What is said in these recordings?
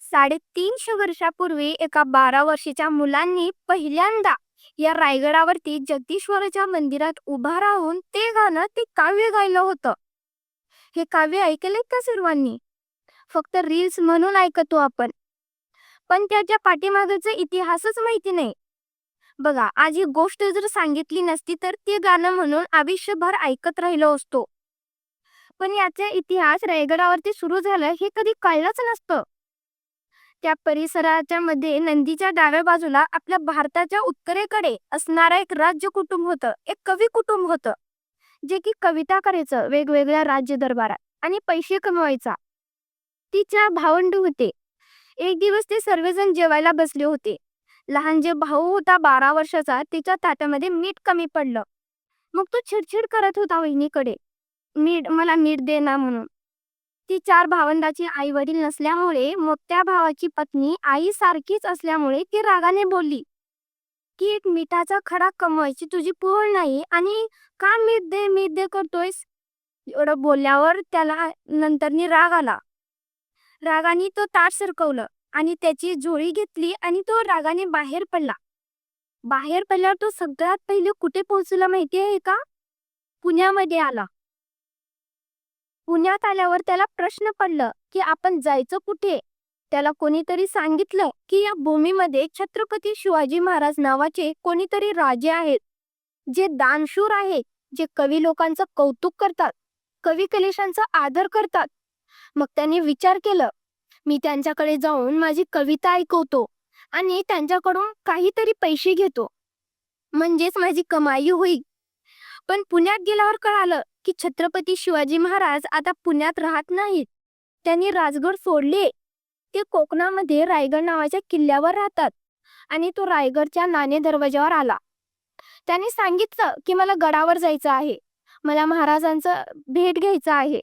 350 वर्षापूर्वी एका 12 वर्षाच्या मुलांनी पहिल्यांदा या रायगडावरती जगदीश्वराच्या मंदिरात उभा राहून ते गाणं ते काव्य गायलं होतं. हे काव्य ऐकलंय का सर्वांनी? फक्त रील्स म्हणून ऐकतो आपण, पण त्याच्या पाठीमागचा इतिहासच माहिती नाही. बघा, आज ही गोष्ट जर सांगितली नसती तर ते गाणं म्हणून आयुष्यभर ऐकत राहिलो असतो. पण याचा इतिहास रायगडावरती सुरू झालं हे कधी कळलंच नसतं. त्या परिसराच्या मध्ये नंदीच्या डाव्या बाजूला आपल्या भारताच्या उत्तरेकडे असणारं एक राज्य कुटुंब होतं, एक कवी कुटुंब होतं, जे की कविता करायचं वेगवेगळ्या राज्य दरबारात आणि पैसे कमवायचा. तिच्या भावंड होते. एक दिवस ते सर्वजण जेवायला बसले होते. लहान जे भाऊ होता 12 वर्षाचा, तिच्या ताटामध्ये मीठ कमी पडलं. मग तो चिडचिड करत होता वहिनीकडे, मीठ मला मीठ दे ना म्हणून. ती 4 भावंडाची आई वडील नसल्यामुळे मोठ्या भावाची पत्नी आई सारखीच असल्यामुळे ती रागाने बोलली की एक मिठाचा खडा कमवायची तुझी पोळ नाही आणि का मीठ दे करतोयस. एवढं बोलल्यावर त्याला नंतरनी राग आला. रागाने तो ताट सरकवलं आणि त्याची झोळी घेतली आणि तो रागाने बाहेर पडला. बाहेर पडल्यावर तो सगळ्यात पहिले कुठे पोहोचला माहिती आहे का? पुण्यामध्ये आला. पुण्यात आल्यावर त्याला प्रश्न पडलं की आपण जायचं कुठे. त्याला कोणीतरी सांगितलं की या भूमीमध्ये छत्रपती शिवाजी महाराज नावाचे कोणीतरी राजे आहेत, जे दानशूर आहेत, जे कवी लोकांचं कौतुक करतात, कवी कलेशांचा आदर करतात. मग त्याने विचार केलं, मी त्यांच्याकडे जाऊन माझी कविता ऐकवतो आणि त्यांच्याकडून काहीतरी पैसे घेतो, म्हणजेच माझी कमाई होईल. पण पुण्यात गेल्यावर कळालं की छत्रपती शिवाजी महाराज आता पुण्यात राहत नाहीत. त्यांनी राजगड सोडले. ते कोकणामध्ये रायगड नावाच्या किल्ल्यावर राहतात आणि तो रायगडच्या नाणे दरवाजावर आला. त्याने सांगितलं की मला गडावर जायचं आहे, मला महाराजांचं भेट घ्यायचं आहे,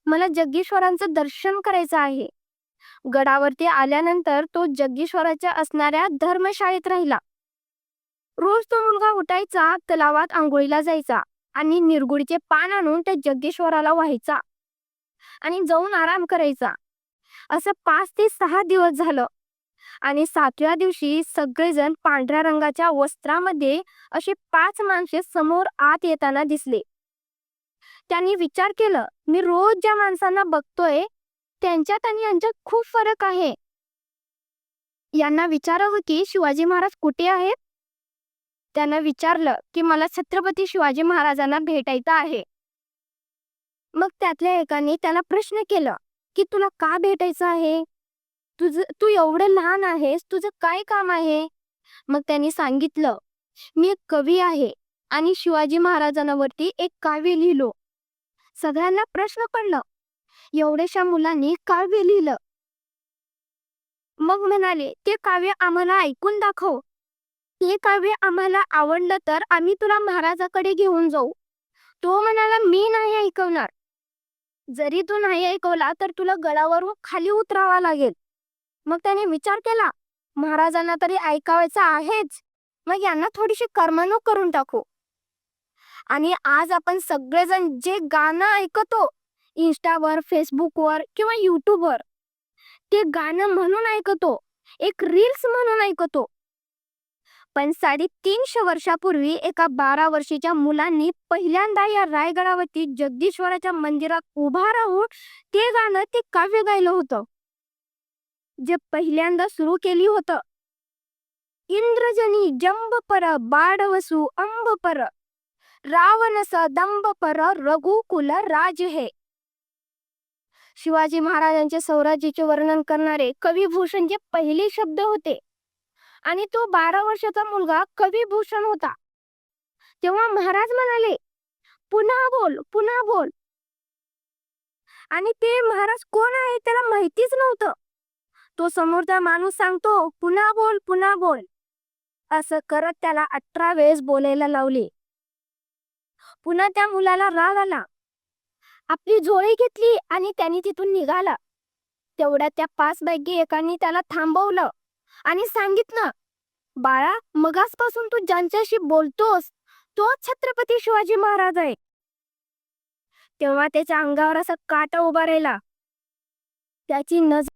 मला जगदीश्वरांचं दर्शन करायचं आहे. गडावरती आल्यानंतर तो जगदीश्वराच्या असणाऱ्या धर्मशाळेत राहिला. रोज तो मुलगा उठायचा, तलावात आंघोळीला जायचा आणि निरगुडीचे पान आणून त्या जगदीश्वराला व्हायचा आणि जाऊन आराम करायचा. असं 5 ते 6 दिवस झालं आणि 7व्या दिवशी सगळेजण पांढऱ्या रंगाच्या वस्त्रामध्ये असे 5 माणसे समोर आत येताना दिसले. त्यांनी विचार केलं, मी रोज ज्या माणसांना बघतोय त्यांच्यात आणि यांच्यात खूप फरक आहे. यांना विचारावं की शिवाजी महाराज कुठे आहेत. त्यानं विचारलं की मला छत्रपती शिवाजी महाराजांना भेटायचं आहे. मग त्यातल्या एकाने त्याला प्रश्न केला की तुला का भेटायचं आहे, तू एवढं लहान आहेस, तुझं काय काम आहे. मग त्यांनी सांगितलं, मी एक कवी आहे आणि शिवाजी महाराजांवरती एक काव्य लिहिलो. सगळ्यांना प्रश्न पडला, एवढ्याशा मुलांनी काव्य लिहिलं. मग म्हणाले, ते काव्य आम्हाला ऐकून दाखव. ते काव्य आम्हाला आवडलं तर आम्ही तुला महाराजाकडे घेऊन जाऊ. तो म्हणाला, मी नाही ऐकवणार. जरी तू नाही ऐकवला तर तुला गडावरून खाली उतरावा लागेल. मग त्याने विचार केला, महाराजांना तरी ऐकावायचं आहेच, मग यांना थोडीशी करमणूक करून टाकू. आणि आज आपण सगळेजण जे गाणं ऐकतो इंस्टावर, फेसबुकवर किंवा यूट्यूबवर, ते गाणं म्हणून ऐकतो, एक रील्स म्हणून ऐकतो. पण 350 वर्षापूर्वी एका 12 वर्षाच्या मुलांनी पहिल्यांदा या रायगडावरती जगदीश्वराच्या मंदिरात उभा राहून ते गाणं ते काव्य गायलं होतं, जे पहिल्यांदा सुरू केली होतं. इंद्रजनी जंब पर बाडवसू अंब पर, रावणस दंब पर रघुकुल राज हे. शिवाजी महाराजांच्या स्वराज्याचे वर्णन करणारे कविभूषण जे पहिले शब्द होते आणि तो 12 वर्षाचा मुलगा कविभूषण होता. तेव्हा महाराज म्हणाले, पुन्हा बोल, पुन्हा बोल. आणि ते महाराज कोण आहे त्याला माहितीच नव्हतं. तो समोरचा माणूस सांगतो, पुन्हा बोल, पुन्हा बोल. असं करत त्याला 18 वेळेस बोलायला लावले. पुन्हा त्या मुलाला राग आला. आपली झोळी घेतली आणि त्यांनी तिथून निघाला. तेवढ्या त्या 5 पैकी एकाने त्याला थांबवलं आणि सांगितलं, बाळा, मगासपासून तू ज्यांच्याशी बोलतोस तोच छत्रपती शिवाजी महाराज आहे. तेव्हा त्याच्या अंगावर असा काटा उभा राहिला. त्याची नजर